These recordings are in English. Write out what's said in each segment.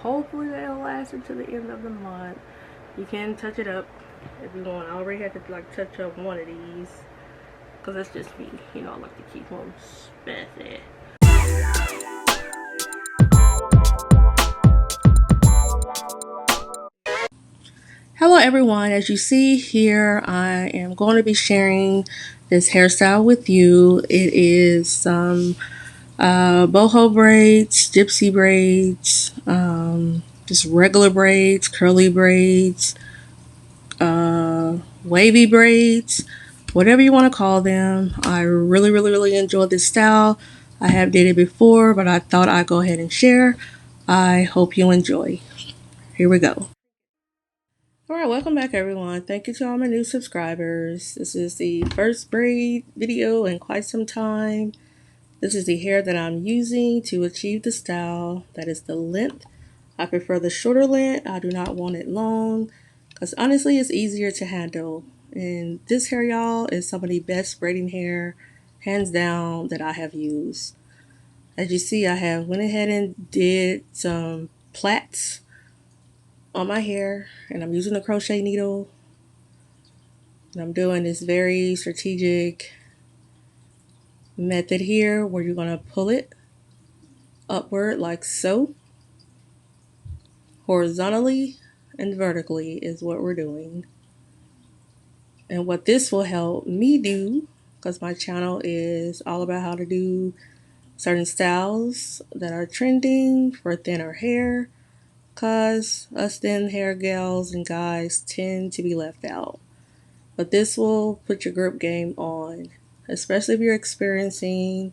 hopefully they'll last until the end of the month. You can touch it up if you want. I already had to like touch up one of these because that's just me, you know. I like to keep them spiffy. Hello everyone, as you see here, I am going to be sharing this hairstyle with you. It is some boho braids, gypsy braids, just regular braids, curly braids, wavy braids, whatever you want to call them. I really enjoy this style. I have did it before, but I thought I'd go ahead and share. I hope you enjoy. Here we go. Alright, welcome back everyone. Thank you to all my new subscribers. This is the first braid video in quite some time. This is the hair that I'm using to achieve the style. That is the length. I prefer the shorter length. I do not want it long because honestly it's easier to handle. And this hair, y'all, is some of the best braiding hair, hands down, that I have used. As you see, I have went ahead and did some plaits on my hair, and I'm using a crochet needle, and I'm doing this very strategic method here where you're going to pull it upward like so. Horizontally and vertically is what we're doing. And what this will help me do, because my channel is all about how to do certain styles that are trending for thinner hair, because us thin hair gals and guys tend to be left out. But this will put your grip game on, especially if you're experiencing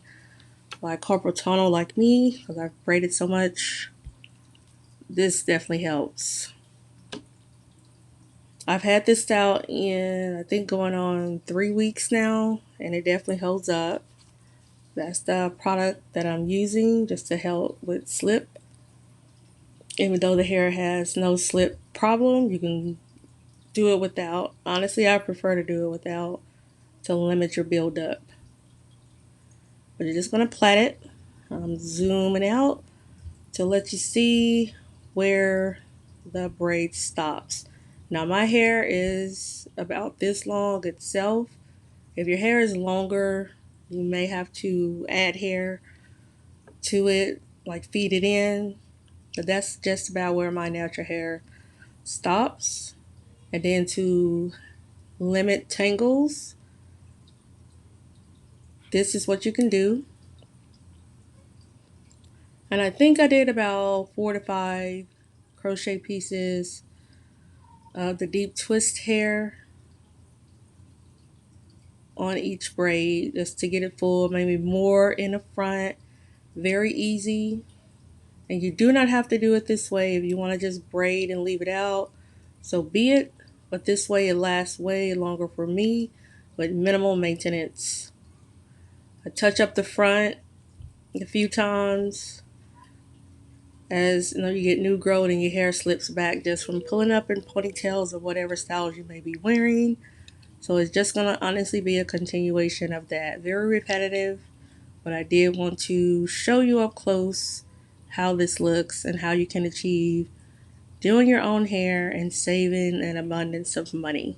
like carpal tunnel like me, because I've braided so much. This definitely helps. I've had this style in, I think, going on 3 weeks now, and it definitely holds up. That's the product that I'm using just to help with slip. Even though the hair has no slip problem, you can do it without. Honestly, I prefer to do it without to limit your buildup. But you're just going to plait it. I'm zooming out to let you see where the braid stops. Now my hair is about this long itself. If your hair is longer, you may have to add hair to it, like feed it in. But that's just about where my natural hair stops. And then to limit tangles, this is what you can do. And I think I did about 4 to 5 crochet pieces of the deep twist hair on each braid just to get it full, maybe more in the front. Very easy. And you do not have to do it this way. If you want to just braid and leave it out, so be it. But this way it lasts way longer for me with minimal maintenance. I touch up the front a few times. As you know, you get new growth and your hair slips back just from pulling up in ponytails or whatever styles you may be wearing. So it's just going to honestly be a continuation of that. Very repetitive, but I did want to show you up close how this looks and how you can achieve doing your own hair and saving an abundance of money.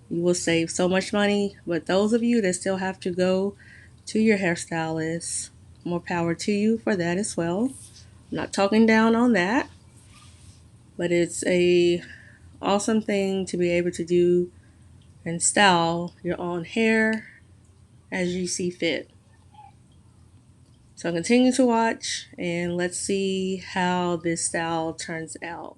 You will save so much money, but those of you that still have to go to your hairstylist, more power to you for that as well. I'm not talking down on that, but it's a awesome thing to be able to do and style your own hair as you see fit. So continue to watch and let's see how this style turns out.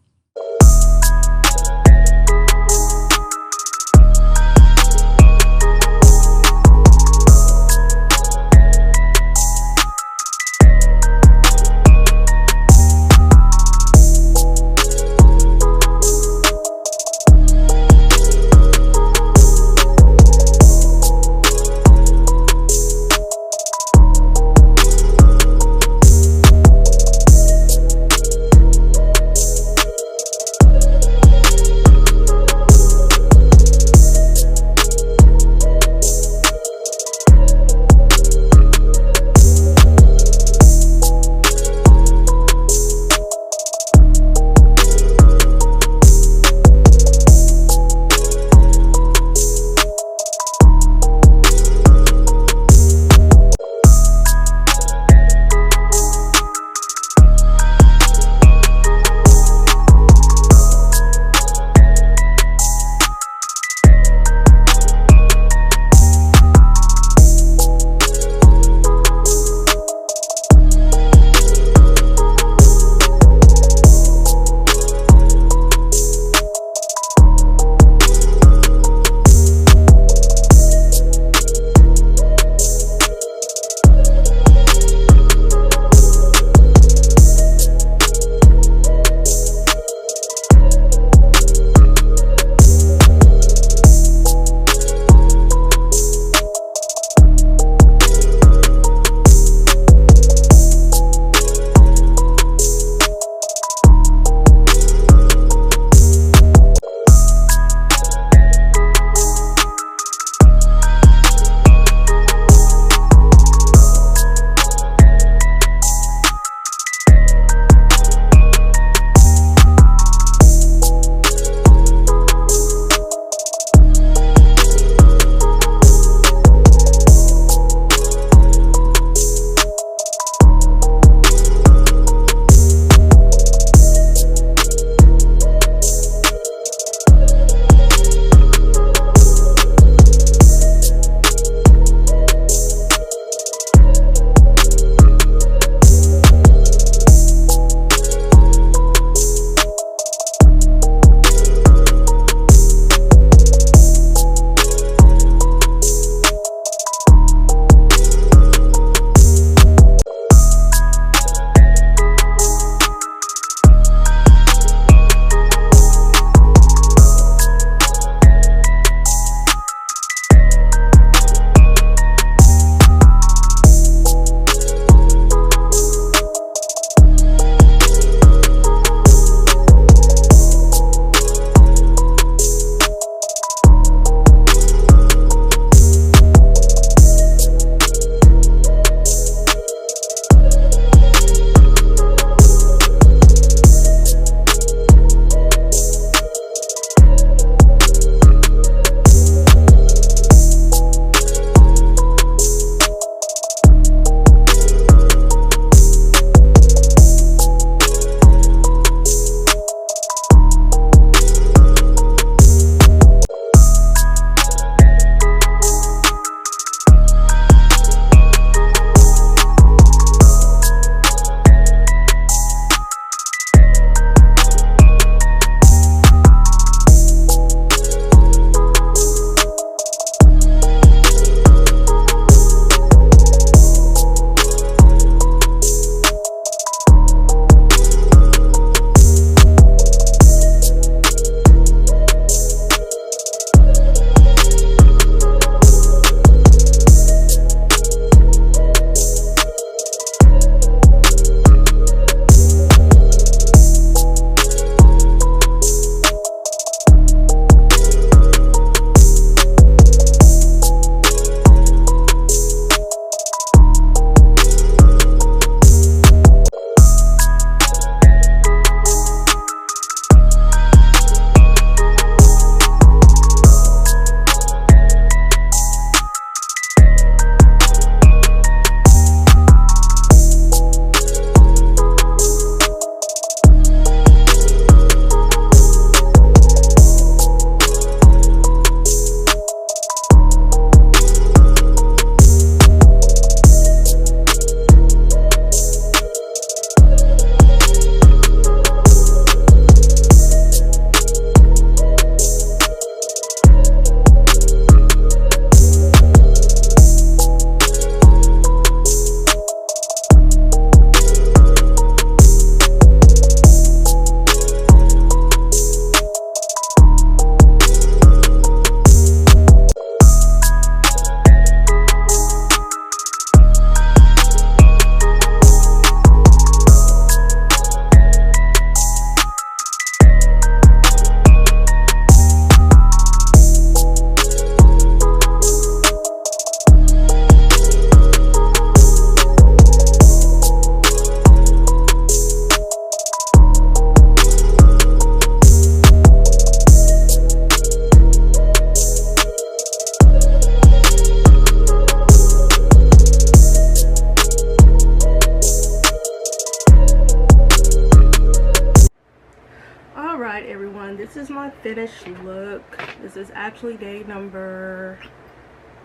this is my finished look. This is actually day number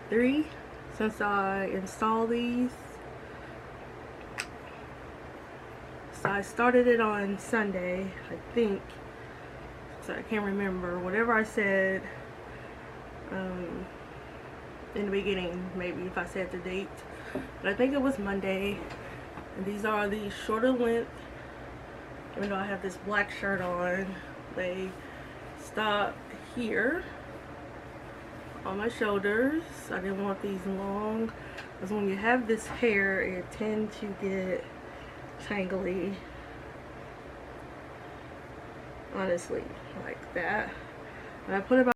3 since I installed these. So I started it on Sunday, I think. So I can't remember. Whatever I said in the beginning, maybe if I said the date. But I think it was Monday. And these are the shorter length. Even though I have this black shirt on, they stop here on my shoulders. I didn't want these long, because when you have this hair, it tends to get tangly. Honestly, like that. And I put about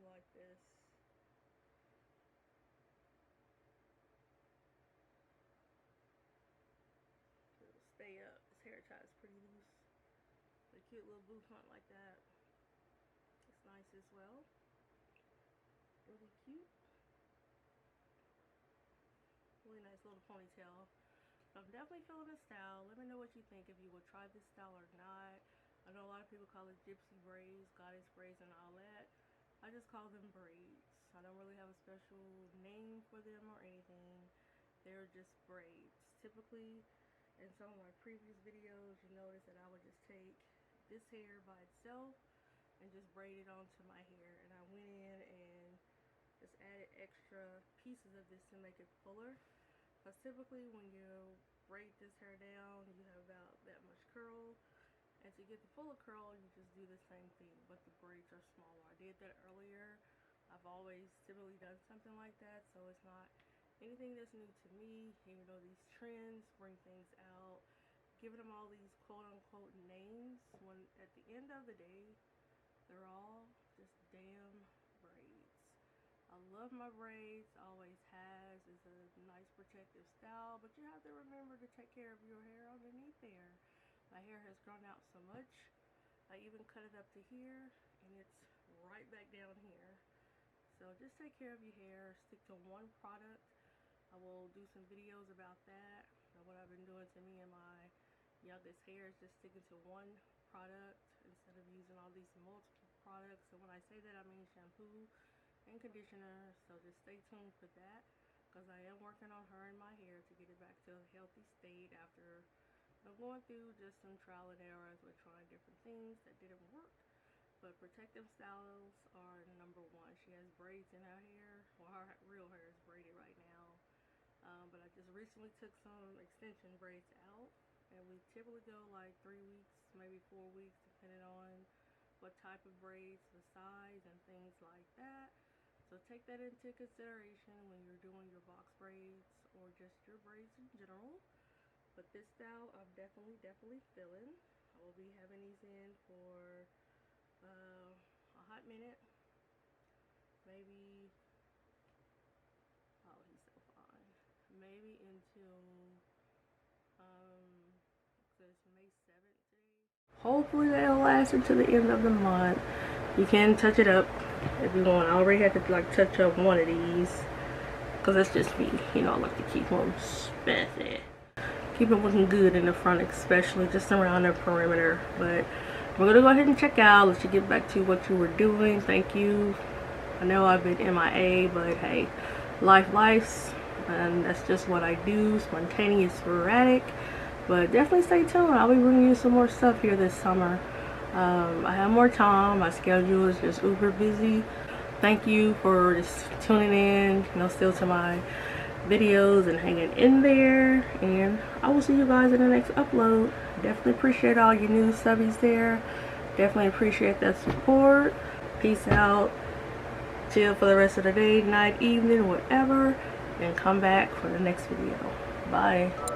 like this. It'll stay up. This hair tie is pretty loose. A cute little bouffant like that. It's nice as well. Really cute. Really nice little ponytail. So I'm definitely feeling this style. Let me know what you think, if you would try this style or not. I know a lot of people call it gypsy braids, goddess braids, and all that. I just call them braids. I don't really have a special name for them or anything. They're just braids. Typically, in some of my previous videos, you notice that I would just take this hair by itself and just braid it onto my hair. And I went in and just added extra pieces of this to make it fuller. Because typically when you braid this hair down, you have about that much curl. And to get the fuller curl, you just do the same thing, but the braids are smaller. I did that earlier. I've always typically done something like that, so it's not anything that's new to me. Even though these trends bring things out, giving them all these quote-unquote names, when at the end of the day, they're all just damn braids. I love my braids, always has. It's a nice protective style, but you have to remember to take care of your hair underneath there. My hair has grown out so much. I even cut it up to here, and it's right back down here. So just take care of your hair. Stick to one product. I will do some videos about that. What I've been doing to me and my youngest hair is just sticking to one product instead of using all these multiple products. And when I say that, I mean shampoo and conditioner. So just stay tuned for that, because because I am working on her and my hair to get it back to a healthy state after going through just some trial and errors with trying different things that didn't work. But protective styles are number one. She has braids in her hair. Well, her real hair is braided right now. But I just recently took some extension braids out. And we typically go like 3 weeks, maybe 4 weeks, depending on what type of braids, the size, and things like that. So take that into consideration when you're doing your box braids or just your braids in general. But this style, I'm definitely feeling. I will be having these in for a hot minute, maybe, oh, he's so fine, maybe until so it's May 7th today. Hopefully that'll last until the end of the month. You can touch it up if you want. I already had to like touch up one of these because that's just me, you know. I like to keep them spiffy, keep it looking good in the front, especially just around the perimeter. But we're gonna go ahead and check out, let you get back to what you were doing. Thank you. I know I've been MIA, but hey, life's, and that's just what I do. Spontaneous, sporadic, but definitely stay tuned. I'll be bringing you some more stuff here this summer. I have more time. My schedule is just uber busy. Thank you for just tuning in, you know, still to my videos and hanging in there, and I will see you guys in the next upload. Definitely appreciate all your new subbies there. Definitely appreciate that support. Peace out. Chill for the rest of the day, night, evening, whatever, and come back for the next video. Bye.